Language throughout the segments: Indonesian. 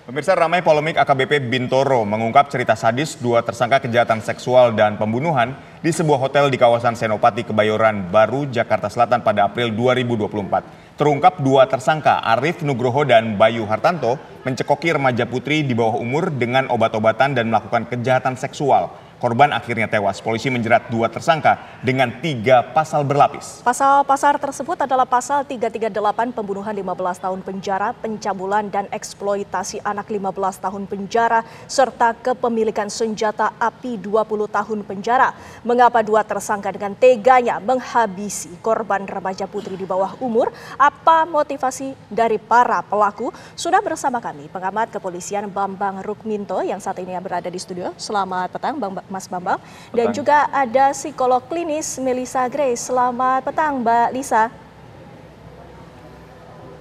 Pemirsa, ramai polemik AKBP Bintoro mengungkap cerita sadis dua tersangka kejahatan seksual dan pembunuhan di sebuah hotel di kawasan Senopati, Kebayoran Baru, Jakarta Selatan pada April 2024. Terungkap dua tersangka Arif Nugroho dan Bayu Hartanto mencekoki remaja putri di bawah umur dengan obat-obatan dan melakukan kejahatan seksual. Korban akhirnya tewas. Polisi menjerat dua tersangka dengan 3 pasal berlapis. Pasal-pasal tersebut adalah pasal 338 pembunuhan 15 tahun penjara, pencabulan dan eksploitasi anak 15 tahun penjara, serta kepemilikan senjata api 20 tahun penjara. Mengapa dua tersangka dengan teganya menghabisi korban remaja putri di bawah umur? Apa motivasi dari para pelaku? Sudah bersama kami pengamat kepolisian Bambang Rukminto yang saat ini berada di studio. Selamat petang Mas Bambang. Dan juga ada psikolog klinis Melissa Grace. Selamat petang Mbak Lisa.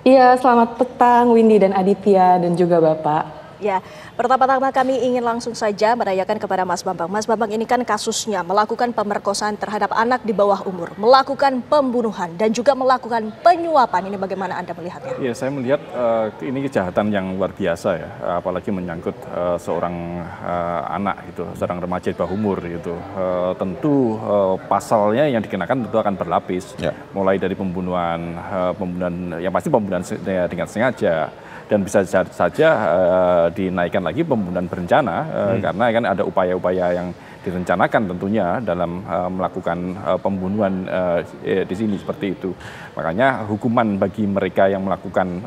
Iya, selamat petang Windy dan Aditya dan juga Bapak. Ya, pertama-tama kami ingin langsung saja menanyakan kepada Mas Bambang. Mas Bambang, ini kan kasusnya melakukan pemerkosaan terhadap anak di bawah umur, melakukan pembunuhan dan juga melakukan penyuapan. Ini bagaimana Anda melihatnya? Iya, saya melihat ini kejahatan yang luar biasa ya, apalagi menyangkut seorang anak gitu, seorang remaja di bawah umur gitu. Tentu pasalnya yang dikenakan tentu akan berlapis, ya. Mulai dari pembunuhan yang pasti pembunuhan dengan sengaja. Dan bisa saja dinaikkan lagi pembunuhan berencana karena kan ada upaya-upaya yang direncanakan tentunya dalam melakukan pembunuhan di sini seperti itu. Makanya hukuman bagi mereka yang melakukan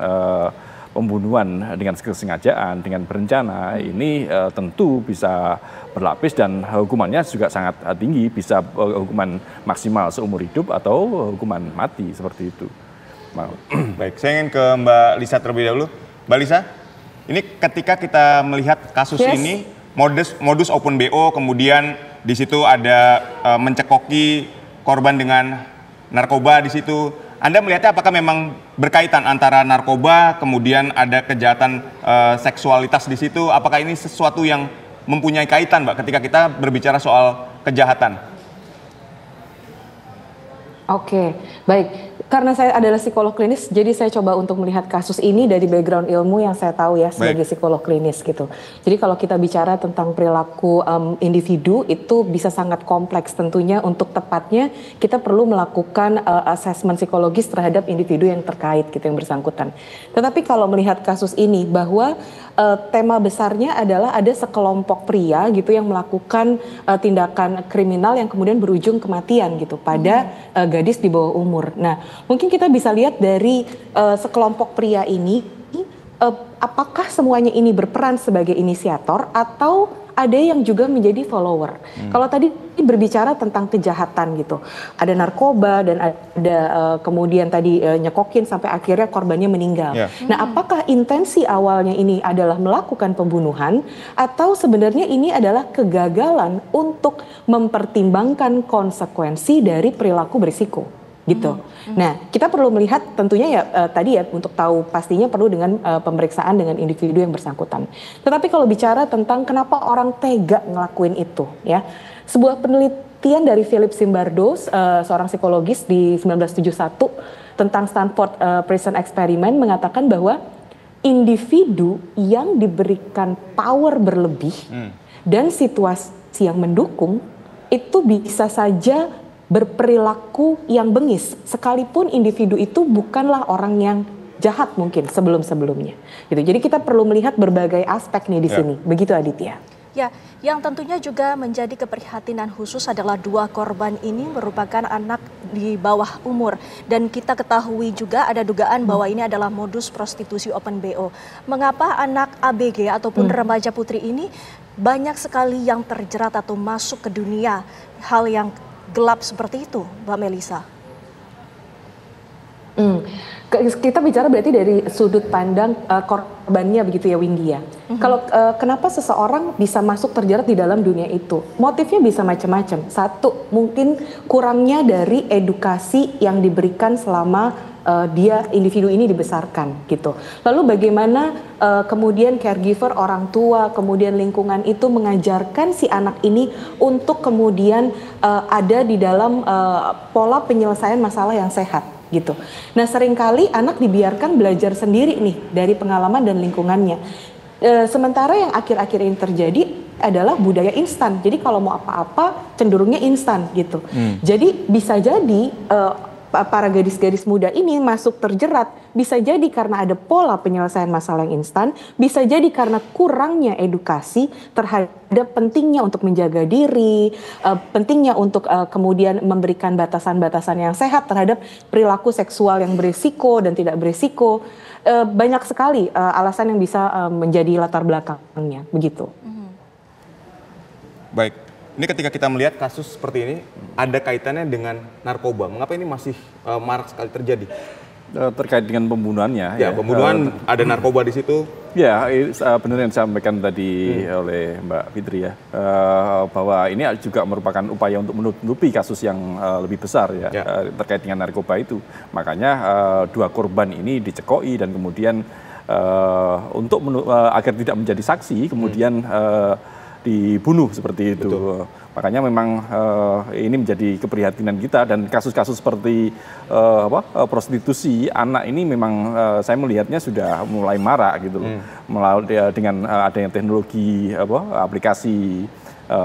pembunuhan dengan kesengajaan, dengan berencana ini tentu bisa berlapis dan hukumannya juga sangat tinggi, bisa hukuman maksimal seumur hidup atau hukuman mati seperti itu. Baik, saya ingin ke Mbak Lisa terlebih dahulu. Mbak Lisa, ini ketika kita melihat kasus ini, modus open BO, kemudian di situ ada mencekoki korban dengan narkoba di situ. Anda melihatnya apakah memang berkaitan antara narkoba, kemudian ada kejahatan seksualitas di situ? Apakah ini sesuatu yang mempunyai kaitan, Mbak, ketika kita berbicara soal kejahatan? Oke, baik. Karena saya adalah psikolog klinis, jadi saya coba untuk melihat kasus ini dari background ilmu yang saya tahu ya sebagai psikolog klinis gitu. Jadi kalau kita bicara tentang perilaku individu itu bisa sangat kompleks tentunya. Untuk tepatnya kita perlu melakukan asesmen psikologis terhadap individu yang terkait gitu, yang bersangkutan. Tetapi kalau melihat kasus ini bahwa tema besarnya adalah ada sekelompok pria gitu yang melakukan tindakan kriminal yang kemudian berujung kematian gitu pada gadis di bawah umur. Nah, mungkin kita bisa lihat dari sekelompok pria ini, apakah semuanya ini berperan sebagai inisiator atau ada yang juga menjadi follower. Kalau tadi berbicara tentang kejahatan gitu, ada narkoba dan ada kemudian tadi nyekokin sampai akhirnya korbannya meninggal. Nah, apakah intensi awalnya ini adalah melakukan pembunuhan atau sebenarnya ini adalah kegagalan untuk mempertimbangkan konsekuensi dari perilaku berisiko? Gitu. Nah, kita perlu melihat tentunya ya tadi ya untuk tahu pastinya perlu dengan pemeriksaan dengan individu yang bersangkutan. Tetapi kalau bicara tentang kenapa orang tega ngelakuin itu ya, sebuah penelitian dari Philip Zimbardo, seorang psikologis di 1971 tentang Stanford Prison Experiment mengatakan bahwa individu yang diberikan power berlebih dan situasi yang mendukung itu bisa saja berperilaku yang bengis, sekalipun individu itu bukanlah orang yang jahat mungkin sebelum-sebelumnya. Gitu. Jadi kita perlu melihat berbagai aspek nih di sini. Begitu Aditya. Ya, yang tentunya juga menjadi keprihatinan khusus adalah dua korban ini merupakan anak di bawah umur. Dan kita ketahui juga ada dugaan bahwa ini adalah modus prostitusi open BO. Mengapa anak ABG ataupun remaja putri ini banyak sekali yang terjerat atau masuk ke dunia hal yang gelap seperti itu, Mbak Melissa? Kita bicara berarti dari sudut pandang korbannya begitu ya Windy ya. Kalau kenapa seseorang bisa masuk terjerat di dalam dunia itu? Motifnya bisa macam-macam. Satu, mungkin kurangnya dari edukasi yang diberikan selama dia individu ini dibesarkan gitu. Lalu bagaimana kemudian caregiver, orang tua, kemudian lingkungan itu mengajarkan si anak ini untuk kemudian ada di dalam pola penyelesaian masalah yang sehat gitu. Nah, seringkali anak dibiarkan belajar sendiri nih dari pengalaman dan lingkungannya. Sementara yang akhir-akhir ini terjadi adalah budaya instan. Jadi kalau mau apa-apa cenderungnya instan gitu. Jadi bisa jadi para gadis-gadis muda ini masuk terjerat, bisa jadi karena ada pola penyelesaian masalah yang instan, bisa jadi karena kurangnya edukasi terhadap pentingnya untuk menjaga diri, pentingnya untuk kemudian memberikan batasan-batasan yang sehat terhadap perilaku seksual yang berisiko dan tidak berisiko. Banyak sekali alasan yang bisa menjadi latar belakangnya, begitu. Baik, ini ketika kita melihat kasus seperti ini, ada kaitannya dengan narkoba. Mengapa ini masih marak sekali terjadi? Terkait dengan pembunuhannya. Ya, pembunuhan ada narkoba di situ. Ya, benar yang disampaikan tadi oleh Mbak Fitri ya, bahwa ini juga merupakan upaya untuk menutupi kasus yang lebih besar ya, terkait dengan narkoba itu. Makanya dua korban ini dicekoi dan kemudian untuk agar tidak menjadi saksi, kemudian dibunuh seperti itu. Betul. Makanya memang ini menjadi keprihatinan kita, dan kasus-kasus seperti prostitusi anak ini memang saya melihatnya sudah mulai marak gitu loh. Dengan adanya teknologi aplikasi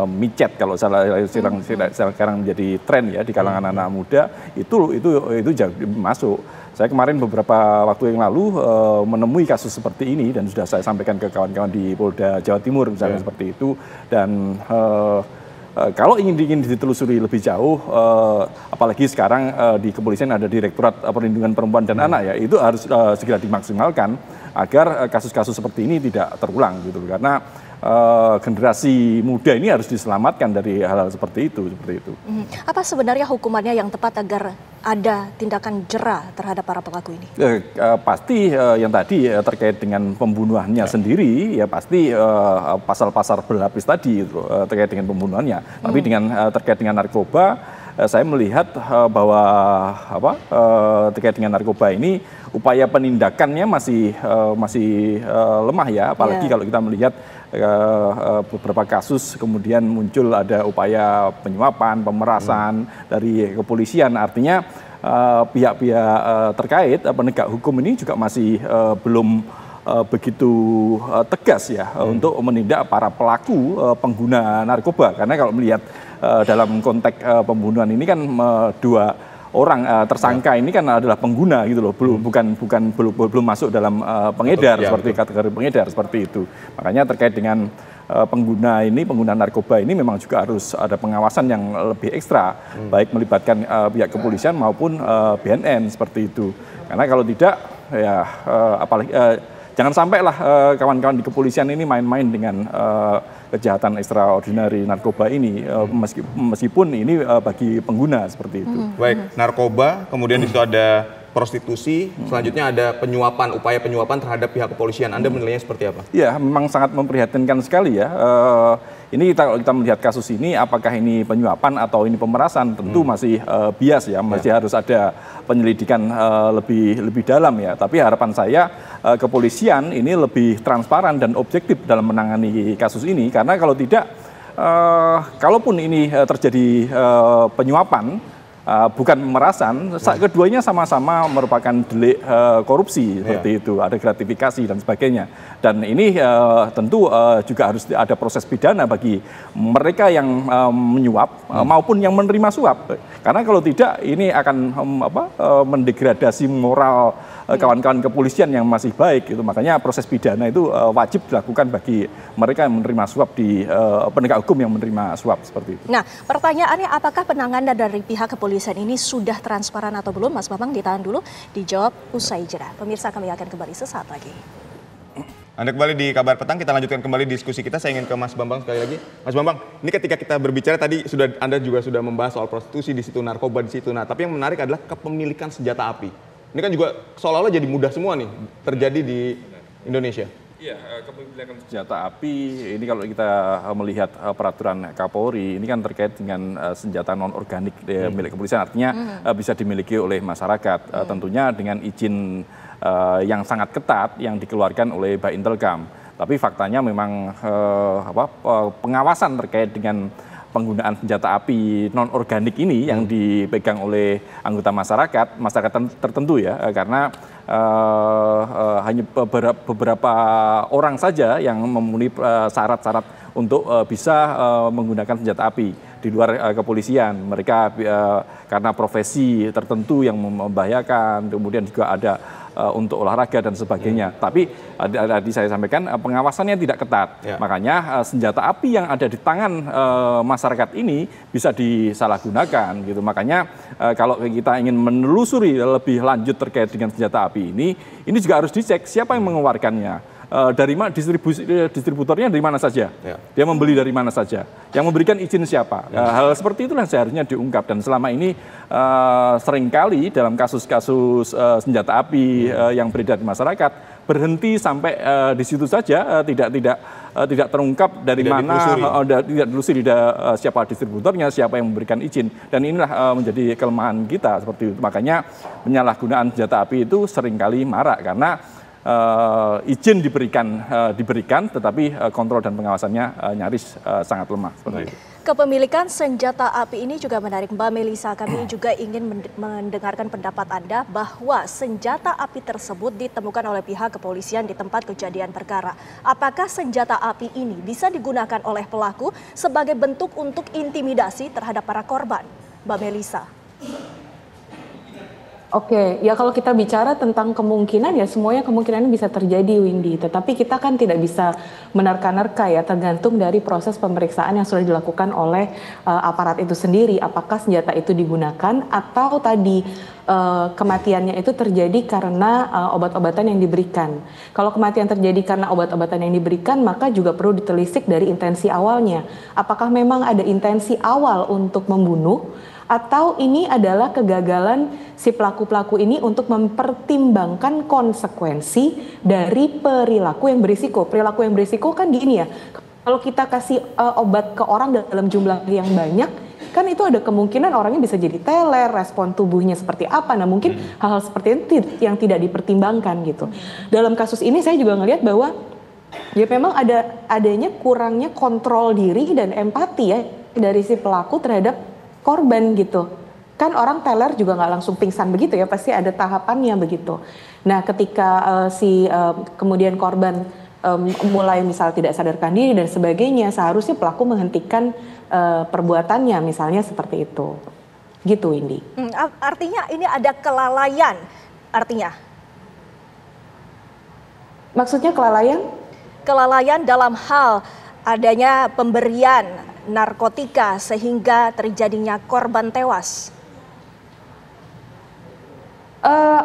micet kalau sekarang menjadi tren ya di kalangan anak muda, itu jauh masuk. Saya kemarin beberapa waktu yang lalu menemui kasus seperti ini dan sudah saya sampaikan ke kawan-kawan di Polda Jawa Timur misalnya seperti itu, dan kalau ingin ditelusuri lebih jauh, apalagi sekarang di kepolisian ada Direktorat Perlindungan Perempuan dan Anak ya, itu harus segera dimaksimalkan agar kasus-kasus seperti ini tidak terulang gitu, karena generasi muda ini harus diselamatkan dari hal-hal seperti itu. Apa sebenarnya hukumannya yang tepat agar ada tindakan jera terhadap para pelaku ini? Pasti yang tadi terkait dengan pembunuhannya sendiri ya pasti pasal-pasal berlapis tadi terkait dengan pembunuhannya. Tapi terkait dengan narkoba, saya melihat bahwa terkait dengan narkoba ini upaya penindakannya masih lemah ya, apalagi kalau kita melihat beberapa kasus kemudian muncul ada upaya penyuapan, pemerasan dari kepolisian. Artinya pihak-pihak terkait penegak hukum ini juga masih belum begitu tegas ya untuk menindak para pelaku pengguna narkoba. Karena kalau melihat dalam konteks pembunuhan ini kan dua orang tersangka ini kan adalah pengguna gitu loh, belum masuk dalam pengedar seperti kategori pengedar seperti itu. Makanya terkait dengan pengguna narkoba ini memang juga harus ada pengawasan yang lebih ekstra, baik melibatkan pihak kepolisian maupun BNN seperti itu. Karena kalau tidak ya apalagi jangan sampailah kawan-kawan di kepolisian ini main-main dengan kejahatan ekstraordinari narkoba ini, meskipun ini bagi pengguna seperti itu. Baik, narkoba, kemudian di situ ada prostitusi, selanjutnya ada upaya penyuapan terhadap pihak kepolisian. Anda menilainya seperti apa? Ya, memang sangat memprihatinkan sekali ya. Ini kalau kita melihat kasus ini, apakah ini penyuapan atau ini pemerasan, tentu masih bias ya, masih harus ada penyelidikan lebih dalam ya. Tapi harapan saya kepolisian ini lebih transparan dan objektif dalam menangani kasus ini, karena kalau tidak, kalaupun ini terjadi penyuapan, bukan pemerasan, keduanya sama-sama merupakan delik korupsi seperti itu, ada gratifikasi dan sebagainya. Dan ini tentu juga harus ada proses pidana bagi mereka yang menyuap maupun yang menerima suap. Karena kalau tidak ini akan mendegradasi moral kawan-kawan kepolisian yang masih baik gitu. Makanya proses pidana itu wajib dilakukan bagi mereka yang menerima suap di penegak hukum yang menerima suap seperti itu. Nah, pertanyaannya apakah penanganan dari pihak kepolisian ini sudah transparan atau belum? Mas Bambang ditahan dulu, dijawab usai jeda. Pemirsa, kami akan kembali sesaat lagi. Anda kembali di Kabar Petang, kita lanjutkan kembali diskusi kita. Saya ingin ke Mas Bambang sekali lagi. Mas Bambang, ini ketika kita berbicara tadi Anda juga sudah membahas soal prostitusi di situ, narkoba di situ. Nah, tapi yang menarik adalah kepemilikan senjata api. Ini kan juga seolah-olah jadi mudah semua nih terjadi di Indonesia. Iya, kepemilikan senjata api ini kalau kita melihat peraturan Kapolri ini kan terkait dengan senjata non organik milik kepolisian, artinya bisa dimiliki oleh masyarakat, tentunya dengan izin yang sangat ketat yang dikeluarkan oleh Bapintelkam. Tapi faktanya memang pengawasan terkait dengan penggunaan senjata api non organik ini yang dipegang oleh anggota masyarakat tertentu ya, karena hanya beberapa orang saja yang memenuhi syarat-syarat untuk bisa menggunakan senjata api di luar kepolisian. Mereka karena profesi tertentu yang membahayakan, kemudian juga ada untuk olahraga dan sebagainya. Tapi tadi saya sampaikan pengawasannya tidak ketat. Makanya senjata api yang ada di tangan masyarakat ini bisa disalahgunakan gitu. Makanya kalau kita ingin menelusuri lebih lanjut terkait dengan senjata api ini juga harus dicek siapa yang mengeluarkannya. Dari mana distributornya dari mana saja, dia membeli dari mana saja, yang memberikan izin siapa. Hal seperti itulah seharusnya diungkap, dan selama ini seringkali dalam kasus-kasus senjata api yang beredar di masyarakat berhenti sampai di situ saja, tidak terungkap dari tidak dilusuri siapa distributornya, siapa yang memberikan izin, dan inilah menjadi kelemahan kita seperti itu. Makanya penyalahgunaan senjata api itu seringkali marak karena izin diberikan, tetapi kontrol dan pengawasannya nyaris sangat lemah. Seperti itu. Kepemilikan senjata api ini juga menarik Mbak Melisa. Kami juga ingin mendengarkan pendapat Anda bahwa senjata api tersebut ditemukan oleh pihak kepolisian di tempat kejadian perkara. Apakah senjata api ini bisa digunakan oleh pelaku sebagai bentuk untuk intimidasi terhadap para korban? Mbak Melisa. Oke, ya kalau kita bicara tentang kemungkinan ya semuanya kemungkinan bisa terjadi, Windy. Tetapi kita kan tidak bisa menerka-nerka ya, tergantung dari proses pemeriksaan yang sudah dilakukan oleh aparat itu sendiri. Apakah senjata itu digunakan atau tadi kematiannya itu terjadi karena obat-obatan yang diberikan. Kalau kematian terjadi karena obat-obatan yang diberikan, maka juga perlu ditelisik dari intensi awalnya. Apakah memang ada intensi awal untuk membunuh? Atau ini adalah kegagalan si pelaku-pelaku ini untuk mempertimbangkan konsekuensi dari perilaku yang berisiko. Perilaku yang berisiko kan gini ya, kalau kita kasih obat ke orang dalam jumlah yang banyak, kan itu ada kemungkinan orangnya bisa jadi teler, respon tubuhnya seperti apa. Nah mungkin hal-hal seperti itu yang tidak dipertimbangkan gitu. Dalam kasus ini saya juga ngelihat bahwa ya memang adanya kurangnya kontrol diri dan empati ya dari si pelaku terhadap korban gitu. Kan orang teler juga nggak langsung pingsan begitu ya, pasti ada tahapannya begitu. Nah ketika kemudian korban mulai misal tidak sadarkan diri dan sebagainya, seharusnya pelaku menghentikan perbuatannya misalnya seperti itu. Gitu Windy. Artinya ini ada kelalaian artinya? Maksudnya kelalaian? Kelalaian dalam hal adanya pemberian narkotika sehingga terjadinya korban tewas.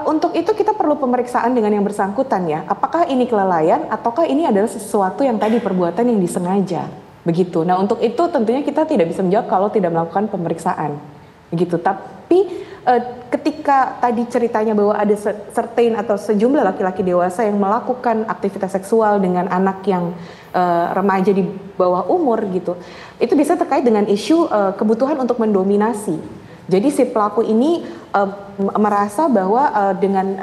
Untuk itu kita perlu pemeriksaan dengan yang bersangkutan ya. Apakah ini kelalaian ataukah ini adalah sesuatu yang tadi perbuatan yang disengaja. Begitu. Nah untuk itu tentunya kita tidak bisa menjawab kalau tidak melakukan pemeriksaan. Begitu. Tapi ketika tadi ceritanya bahwa ada certain atau sejumlah laki-laki dewasa yang melakukan aktivitas seksual dengan anak yang remaja di bawah umur gitu, itu bisa terkait dengan isu kebutuhan untuk mendominasi. Jadi si pelaku ini merasa bahwa dengan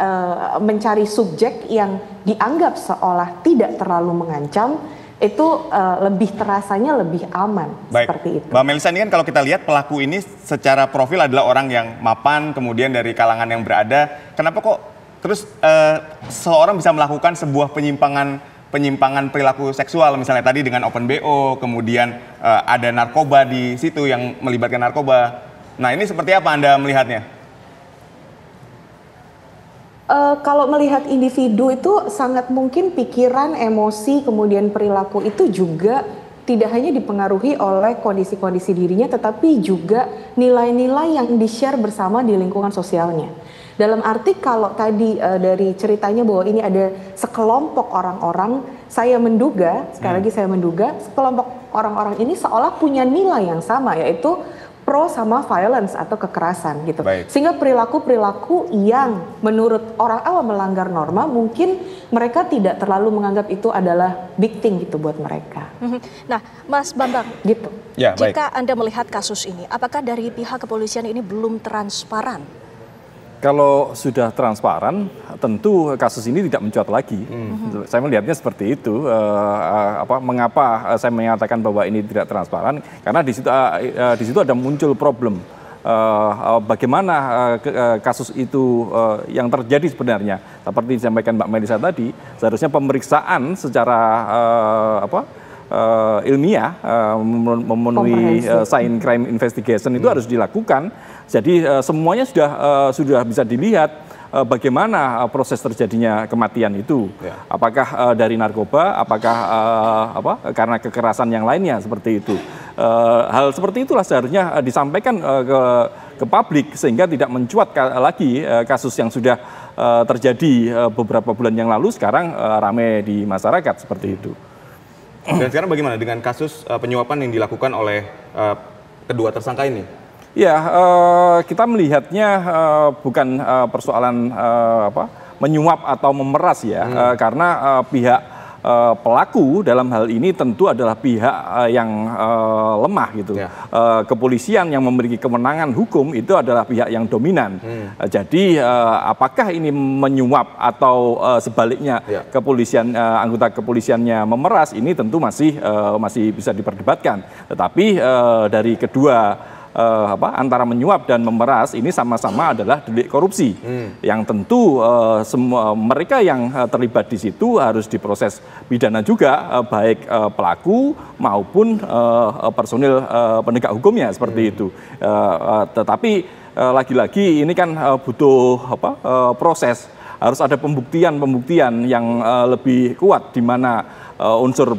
mencari subjek yang dianggap seolah tidak terlalu mengancam, itu lebih terasanya lebih aman. Baik. Seperti itu. Mbak Melisa, ini kan kalau kita lihat pelaku ini secara profil adalah orang yang mapan, kemudian dari kalangan yang berada. Kenapa kok terus seorang bisa melakukan sebuah penyimpangan perilaku seksual, misalnya tadi dengan open BO, kemudian ada narkoba di situ yang melibatkan narkoba. Nah ini seperti apa Anda melihatnya? Kalau melihat individu itu sangat mungkin pikiran, emosi, kemudian perilaku itu juga tidak hanya dipengaruhi oleh kondisi-kondisi dirinya, tetapi juga nilai-nilai yang di-share bersama di lingkungan sosialnya. Dalam arti kalau tadi dari ceritanya bahwa ini ada sekelompok orang-orang, saya menduga, sekali lagi saya menduga, sekelompok orang-orang ini seolah punya nilai yang sama, yaitu pro sama violence atau kekerasan gitu. Baik. Sehingga perilaku-perilaku yang menurut orang awam melanggar norma, mungkin mereka tidak terlalu menganggap itu adalah big thing gitu buat mereka. Nah, Mas Bambang, gitu. Ya, jika Anda melihat kasus ini, apakah dari pihak kepolisian ini belum transparan? Kalau sudah transparan, tentu kasus ini tidak mencuat lagi. Saya melihatnya seperti itu. Mengapa saya menyatakan bahwa ini tidak transparan? Karena di situ ada muncul problem bagaimana kasus itu yang terjadi sebenarnya. Seperti disampaikan Mbak Melisa tadi, seharusnya pemeriksaan secara ilmiah memenuhi cyber crime investigation itu harus dilakukan. Jadi semuanya sudah bisa dilihat bagaimana proses terjadinya kematian itu. Apakah dari narkoba, apakah karena kekerasan yang lainnya seperti itu. Hal seperti itulah seharusnya disampaikan ke publik sehingga tidak mencuat lagi kasus yang sudah terjadi beberapa bulan yang lalu sekarang ramai di masyarakat seperti itu. Dan sekarang bagaimana dengan kasus penyuapan yang dilakukan oleh kedua tersangka ini? Ya, kita melihatnya bukan persoalan menyuap atau memeras ya, karena pihak pelaku dalam hal ini tentu adalah pihak yang lemah gitu. Kepolisian yang memiliki kewenangan hukum itu adalah pihak yang dominan. Jadi apakah ini menyuap atau sebaliknya kepolisian anggota kepolisiannya memeras, ini tentu masih bisa diperdebatkan. Tetapi dari kedua antara menyuap dan memeras ini sama-sama adalah delik korupsi yang tentu semua mereka yang terlibat di situ harus diproses pidana juga, baik pelaku maupun personil penegak hukumnya seperti itu. Tetapi lagi-lagi ini kan butuh proses, harus ada pembuktian yang lebih kuat di mana unsur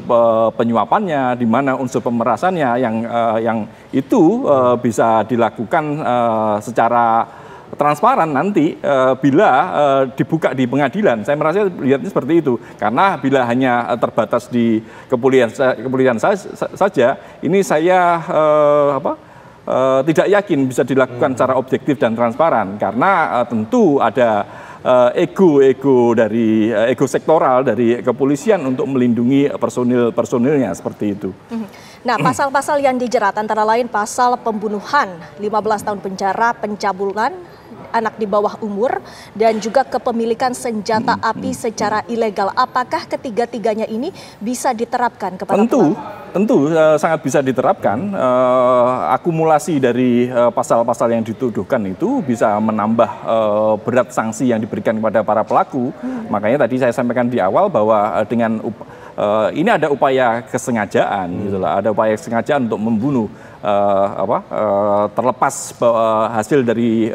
penyuapannya, di mana unsur pemerasannya yang itu bisa dilakukan secara transparan nanti bila dibuka di pengadilan. Saya merasa lihatnya seperti itu. Karena bila hanya terbatas di kepolisian saja, ini saya tidak yakin bisa dilakukan secara objektif dan transparan. Karena tentu ada ego sektoral dari kepolisian untuk melindungi personilnya seperti itu. Nah, pasal-pasal yang dijerat antara lain pasal pembunuhan 15 tahun penjara, pencabulan anak di bawah umur, dan juga kepemilikan senjata api secara ilegal. Apakah ketiga-tiganya ini bisa diterapkan kepada pelaku? Tentu sangat bisa diterapkan. Akumulasi dari pasal-pasal yang dituduhkan itu bisa menambah berat sanksi yang diberikan kepada para pelaku. Makanya tadi saya sampaikan di awal bahwa dengan ini ada upaya kesengajaan, gitulah, ada upaya kesengajaan untuk membunuh. Terlepas hasil dari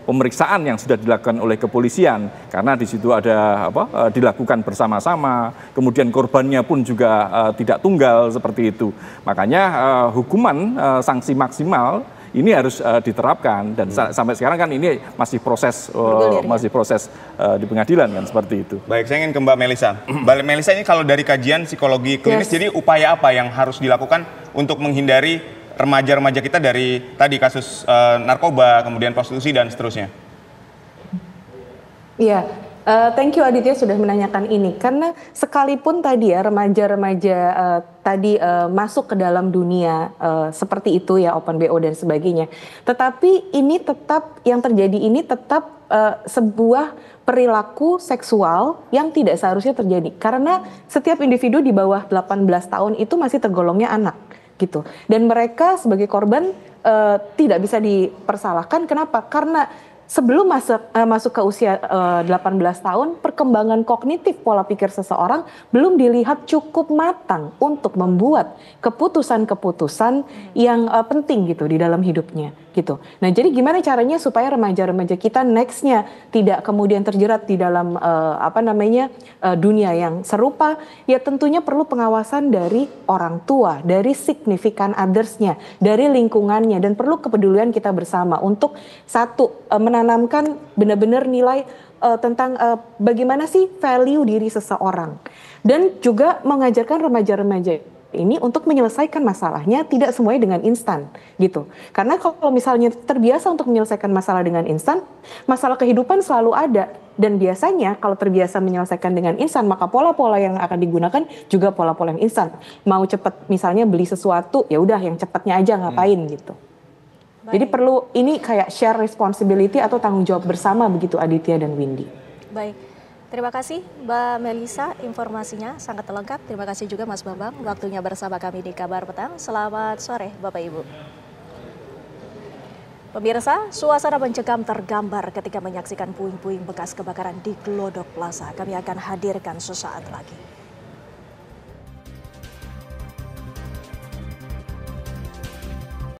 pemeriksaan yang sudah dilakukan oleh kepolisian, karena di situ ada dilakukan bersama-sama, kemudian korbannya pun juga tidak tunggal seperti itu. Makanya hukuman sanksi maksimal ini harus diterapkan, dan sampai sekarang kan ini masih proses di pengadilan kan seperti itu. Baik, saya ingin ke Mbak Melisa. Mbak Melisa, ini kalau dari kajian psikologi klinis, jadi upaya apa yang harus dilakukan untuk menghindari remaja-remaja kita dari tadi kasus narkoba, kemudian prostitusi dan seterusnya? Iya, thank you Aditya sudah menanyakan ini, karena sekalipun tadi ya remaja-remaja tadi masuk ke dalam dunia seperti itu ya, open BO dan sebagainya, tetapi ini tetap yang terjadi ini tetap sebuah perilaku seksual yang tidak seharusnya terjadi, karena setiap individu di bawah 18 tahun itu masih tergolongnya anak gitu, dan mereka sebagai korban tidak bisa dipersalahkan. Kenapa? Karena sebelum masuk ke usia 18 tahun, perkembangan kognitif pola pikir seseorang belum dilihat cukup matang untuk membuat keputusan-keputusan yang penting gitu di dalam hidupnya gitu. Nah, jadi gimana caranya supaya remaja-remaja kita nextnya tidak kemudian terjerat di dalam dunia yang serupa? Ya tentunya perlu pengawasan dari orang tua, dari significant others-nya, dari lingkungannya, dan perlu kepedulian kita bersama untuk satu menanamkan benar-benar nilai tentang bagaimana sih value diri seseorang, dan juga mengajarkan remaja-remaja ini untuk menyelesaikan masalahnya tidak semuanya dengan instan gitu. Karena kalau misalnya terbiasa untuk menyelesaikan masalah dengan instan, masalah kehidupan selalu ada, dan biasanya kalau terbiasa menyelesaikan dengan instan, maka pola-pola yang akan digunakan juga pola-pola yang instan. Mau cepat misalnya beli sesuatu, ya udah yang cepatnya aja ngapain gitu. Jadi perlu ini kayak share responsibility atau tanggung jawab bersama begitu Aditya dan Windy. Baik. Terima kasih Mbak Melisa, informasinya sangat lengkap. Terima kasih juga Mas Bambang, waktunya bersama kami di Kabar Petang. Selamat sore Bapak Ibu. Pemirsa, suasana mencekam tergambar ketika menyaksikan puing-puing bekas kebakaran di Glodok Plaza. Kami akan hadirkan sesaat lagi.